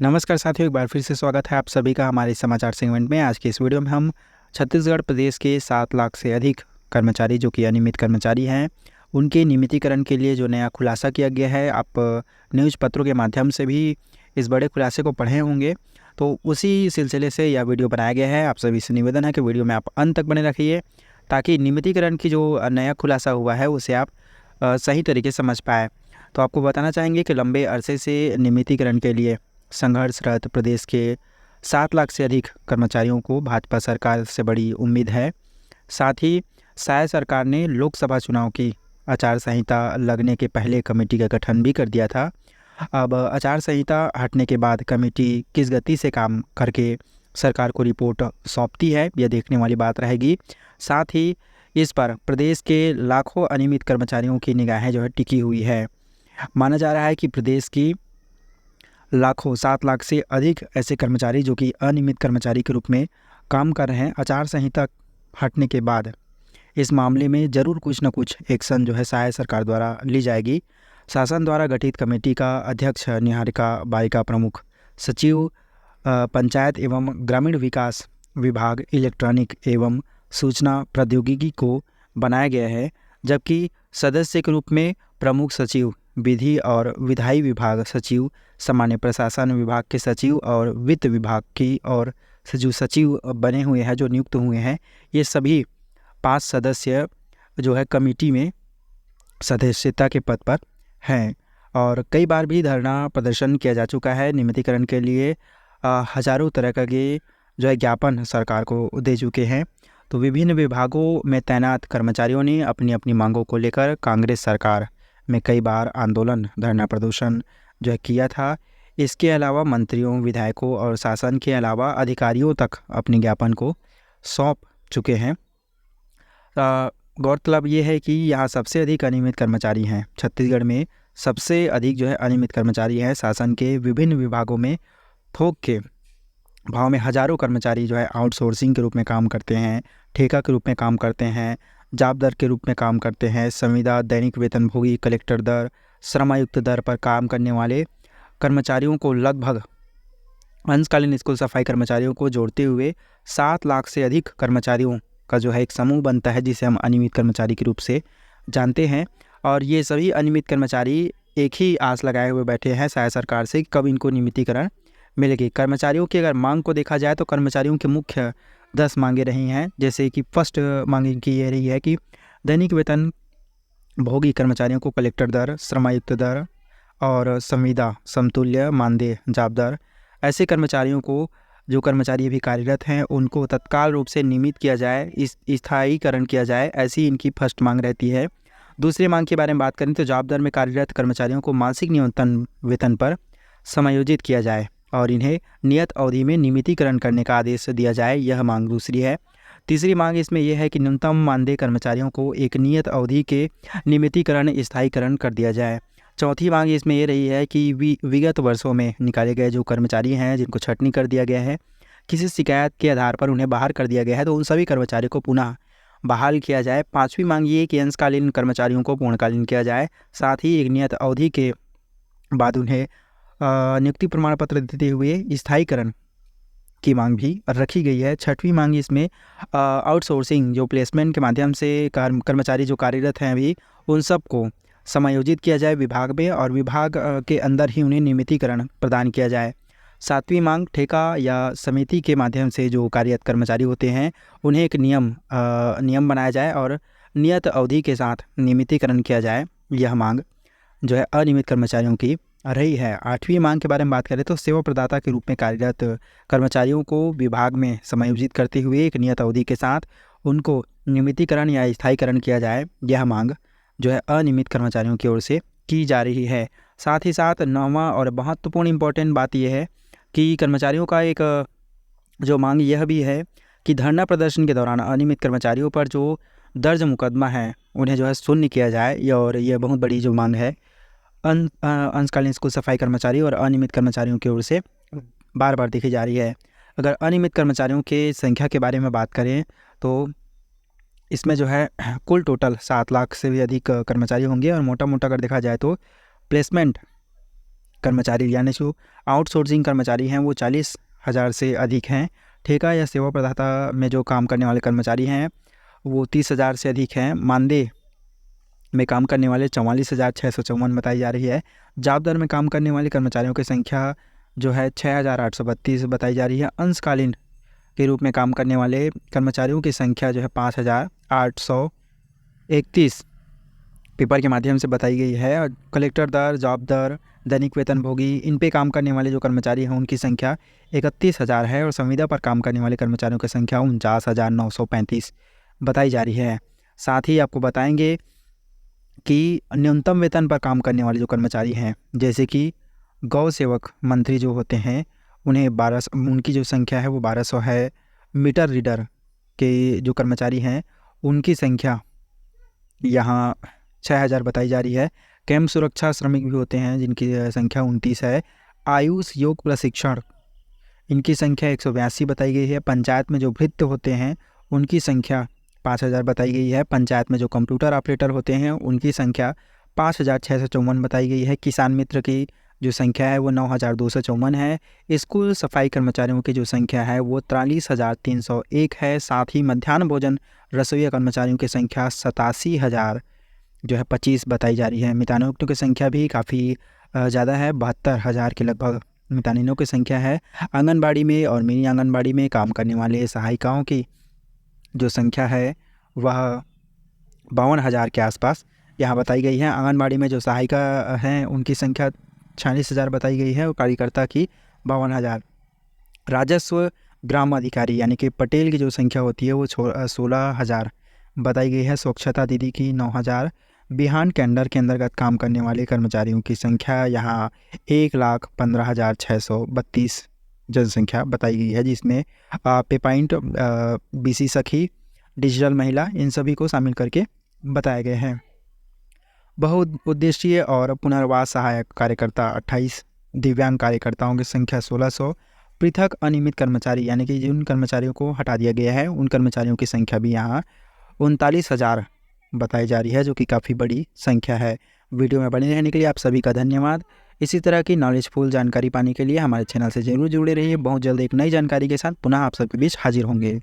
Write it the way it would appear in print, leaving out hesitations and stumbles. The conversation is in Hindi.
नमस्कार साथियों, एक बार फिर से स्वागत है आप सभी का हमारे समाचार सेगमेंट में। आज के इस वीडियो में हम छत्तीसगढ़ प्रदेश के 7 लाख से अधिक कर्मचारी जो कि अनियमित कर्मचारी हैं, उनके नियमितीकरण के लिए जो नया खुलासा किया गया है। आप न्यूज़ पत्रों के माध्यम से भी इस बड़े खुलासे को पढ़े होंगे, तो उसी सिलसिले से यह वीडियो बनाया गया है। आप सभी से निवेदन है कि वीडियो में आप अंत तक बने रखिए, ताकि नियमितीकरण की जो नया खुलासा हुआ है उसे आप सही तरीके से समझ पाए। तो आपको बताना चाहेंगे कि लंबे अरसे से नियमितीकरण के लिए संघर्षरत प्रदेश के 7 लाख से अधिक कर्मचारियों को भाजपा सरकार से बड़ी उम्मीद है। साथ ही शायद सरकार ने लोकसभा चुनाव की आचार संहिता लगने के पहले कमेटी का गठन भी कर दिया था। अब आचार संहिता हटने के बाद कमेटी किस गति से काम करके सरकार को रिपोर्ट सौंपती है, यह देखने वाली बात रहेगी। साथ ही इस पर प्रदेश के लाखों अनियमित कर्मचारियों की निगाहें जो है टिकी हुई है। माना जा रहा है कि प्रदेश की लाखों 7 लाख से अधिक ऐसे कर्मचारी जो कि अनियमित कर्मचारी के रूप में काम कर रहे हैं, आचार संहिता हटने के बाद इस मामले में ज़रूर कुछ न कुछ एक्शन जो है शायद सरकार द्वारा ली जाएगी। शासन द्वारा गठित कमेटी का अध्यक्ष निहारिका बालिका प्रमुख सचिव पंचायत एवं ग्रामीण विकास विभाग इलेक्ट्रॉनिक एवं सूचना प्रौद्योगिकी को बनाया गया है, जबकि सदस्य के रूप में प्रमुख सचिव विधि और विधायी विभाग सचिव, सामान्य प्रशासन विभाग के सचिव और वित्त विभाग की और जो सचिव बने हुए हैं, जो नियुक्त हुए हैं, ये सभी 5 सदस्य जो है कमेटी में सदस्यता के पद पर हैं। और कई बार भी धरना प्रदर्शन किया जा चुका है नियमितीकरण के लिए। हजारों तरह का के जो है ज्ञापन सरकार को दे चुके हैं। तो विभिन्न विभागों में तैनात कर्मचारियों ने अपनी अपनी मांगों को लेकर कांग्रेस सरकार में कई बार आंदोलन, धरना प्रदर्शन जो है किया था। इसके अलावा मंत्रियों, विधायकों और शासन के अलावा अधिकारियों तक अपने ज्ञापन को सौंप चुके हैं। गौरतलब ये है कि यहाँ सबसे अधिक अनियमित कर्मचारी हैं। छत्तीसगढ़ में सबसे अधिक जो है अनियमित कर्मचारी हैं। शासन के विभिन्न विभागों में थोक के भाव में हजारों कर्मचारी जो है आउटसोर्सिंग के रूप में काम करते हैं, ठेका के रूप में काम करते हैं, जाप दर के रूप में काम करते हैं, संविदा, दैनिक वेतनभोगी, कलेक्टर दर, श्रमायुक्त दर पर काम करने वाले कर्मचारियों को लगभग अंशकालीन स्कूल सफाई कर्मचारियों को जोड़ते हुए 7 लाख से अधिक कर्मचारियों का जो है एक समूह बनता है, जिसे हम अनियमित कर्मचारी के रूप से जानते हैं। और ये सभी अनियमित कर्मचारी एक ही आस लगाए हुए बैठे हैं शायद सरकार से, कब इनको नियमितीकरण मिलेगी। कर्मचारियों की अगर मांग को देखा जाए तो कर्मचारियों की मुख्य 10 मांगे रही हैं। जैसे कि फर्स्ट मांग इनकी ये रही है कि दैनिक वेतन भोगी कर्मचारियों को कलेक्टर दर, श्रमायुक्त दर और संविदा, समतुल्य मानदेय, जाप दर। ऐसे कर्मचारियों को, जो कर्मचारी अभी कार्यरत हैं, उनको तत्काल रूप से नियमित किया जाए, स्थायीकरण किया जाए, ऐसी इनकी फर्स्ट मांग रहती है। दूसरी मांग के बारे में बात करें तो जाप दर में कार्यरत कर्मचारियों को मासिक न्यूनतम वेतन पर समायोजित किया जाए और इन्हें नियत अवधि में नियमितीकरण करने का आदेश दिया जाए, यह मांग दूसरी है। तीसरी मांग इसमें यह है कि न्यूनतम मानदेय कर्मचारियों को एक नियत अवधि के नियमितीकरण, स्थायीकरण कर दिया जाए। चौथी मांग इसमें ये रही है कि विगत वर्षों में निकाले गए जो कर्मचारी हैं, जिनको छटनी कर दिया गया है, किसी शिकायत के आधार पर उन्हें बाहर कर दिया गया है, तो उन सभी कर्मचारियों को पुनः बहाल किया जाए। पाँचवीं मांग ये कि अंशकालीन कर्मचारियों को पूर्णकालीन किया जाए, साथ ही एक नियत अवधि के बाद उन्हें नियुक्ति प्रमाण पत्र देते हुए स्थायीकरण की मांग भी रखी गई है। छठवीं मांग इसमें आउटसोर्सिंग, जो प्लेसमेंट के माध्यम से कर्मचारी जो कार्यरत हैं अभी, उन सब को समायोजित किया जाए विभाग में और विभाग के अंदर ही उन्हें नियमितीकरण प्रदान किया जाए। सातवीं मांग ठेका या समिति के माध्यम से जो कार्यरत कर्मचारी होते हैं, उन्हें एक नियम बनाया जाए और नियत अवधि के साथ नियमितीकरण किया जाए। यह मांग जो है अनियमित कर्मचारियों की रही है। आठवीं मांग के बारे में बात करें तो सेवा प्रदाता के रूप में कार्यरत कर्मचारियों को विभाग में समायोजित करते हुए एक नियत अवधि के साथ उनको नियमितीकरण या स्थायीकरण किया जाए। यह मांग जो है अनियमित कर्मचारियों की ओर से की जा रही है। साथ ही साथ नौवां और महत्वपूर्ण इम्पोर्टेंट बात यह है कि कर्मचारियों का एक जो मांग यह भी है कि धरना प्रदर्शन के दौरान अनियमित कर्मचारियों पर जो दर्ज मुकदमा है, उन्हें जो है शून्य किया जाए। और यह बहुत बड़ी जो मांग है अंशकालीन स्कूल सफाई कर्मचारी और अनियमित कर्मचारियों की ओर से बार बार देखी जा रही है। अगर अनियमित कर्मचारियों के संख्या के बारे में बात करें तो इसमें जो है कुल टोटल 7 लाख से भी अधिक कर्मचारी होंगे। और मोटा मोटा अगर देखा जाए तो प्लेसमेंट कर्मचारी यानी जो आउटसोर्सिंग कर्मचारी हैं वो 40,000 से अधिक हैं। ठेका या सेवा प्रदाता में जो काम करने वाले कर्मचारी हैं वो 30,000 से अधिक हैं। मानदेय में काम करने वाले 44,654 बताई जा रही है। जॉब दर में काम करने वाले कर्मचारियों की संख्या जो है 6,832 बताई जा रही है। अंशकालीन के रूप में काम करने वाले कर्मचारियों की संख्या जो है 5,831 पेपर के माध्यम से बताई गई है। और कलेक्टर दर, जॉब दर, दैनिक वेतनभोगी, इन पे काम करने वाले जो कर्मचारी हैं उनकी संख्या 31,000 है और संविदा पर काम करने वाले कर्मचारियों की संख्या 49,935 बताई जा रही है। साथ ही आपको बताएंगे कि न्यूनतम वेतन पर काम करने वाले जो कर्मचारी हैं, जैसे कि गौ सेवक मंत्री जो होते हैं उन्हें 1200, उनकी जो संख्या है वो 1200 है। मीटर रीडर के जो कर्मचारी हैं उनकी संख्या यहाँ 6,000 बताई जा रही है। कैंप सुरक्षा श्रमिक भी होते हैं जिनकी संख्या 29 है। आयुष योग प्रशिक्षण, इनकी संख्या 182 बताई गई है। पंचायत में जो भृत्य होते हैं उनकी संख्या 5,000 बताई गई है। पंचायत में जो कंप्यूटर ऑपरेटर होते हैं उनकी संख्या 5,654 बताई गई है। किसान मित्र की जो संख्या है वो 9,254 है। स्कूल सफाई कर्मचारियों की जो संख्या है वो 43,301 है। साथ ही मध्याह्न भोजन रसोईया कर्मचारियों की संख्या 87,000 जो है 25 बताई जा रही है। मितानिनों की संख्या भी काफ़ी ज़्यादा है, 72,000 के लगभग मितानिनों की संख्या है। आंगनबाड़ी में और मिनी आंगनबाड़ी में काम करने वाले सहायिकाओं की जो संख्या है वह 52,000 के आसपास यहाँ बताई गई है। आंगनबाड़ी में जो सहायिका हैं उनकी संख्या 46,000 बताई गई है और कार्यकर्ता की 52,000। राजस्व ग्राम अधिकारी यानी कि पटेल की जो संख्या होती है वो 16,000 बताई गई है। स्वच्छता दीदी की 9,000। बिहान कैंडर के अंतर्गत काम करने वाले कर्मचारियों की संख्या यहाँ 1,15,632 जनसंख्या बताई गई है, जिसमें पेपाइंट, बीसी सखी, डिजिटल महिला, इन सभी को शामिल करके बताए गए हैं। बहुउद्देशीय और पुनर्वास सहायक कार्यकर्ता 28। दिव्यांग कार्यकर्ताओं की संख्या 1,600। पृथक अनियमित कर्मचारी यानी कि जिन कर्मचारियों को हटा दिया गया है उन कर्मचारियों की संख्या भी यहाँ 39,000 बताई जा रही है, जो कि काफ़ी बड़ी संख्या है। वीडियो में बने रहने के लिए आप सभी का धन्यवाद। इसी तरह की नॉलेजफुल जानकारी पाने के लिए हमारे चैनल से जरूर जुड़े रहिए। बहुत जल्द एक नई जानकारी के साथ पुनः आप सबके बीच हाजिर होंगे।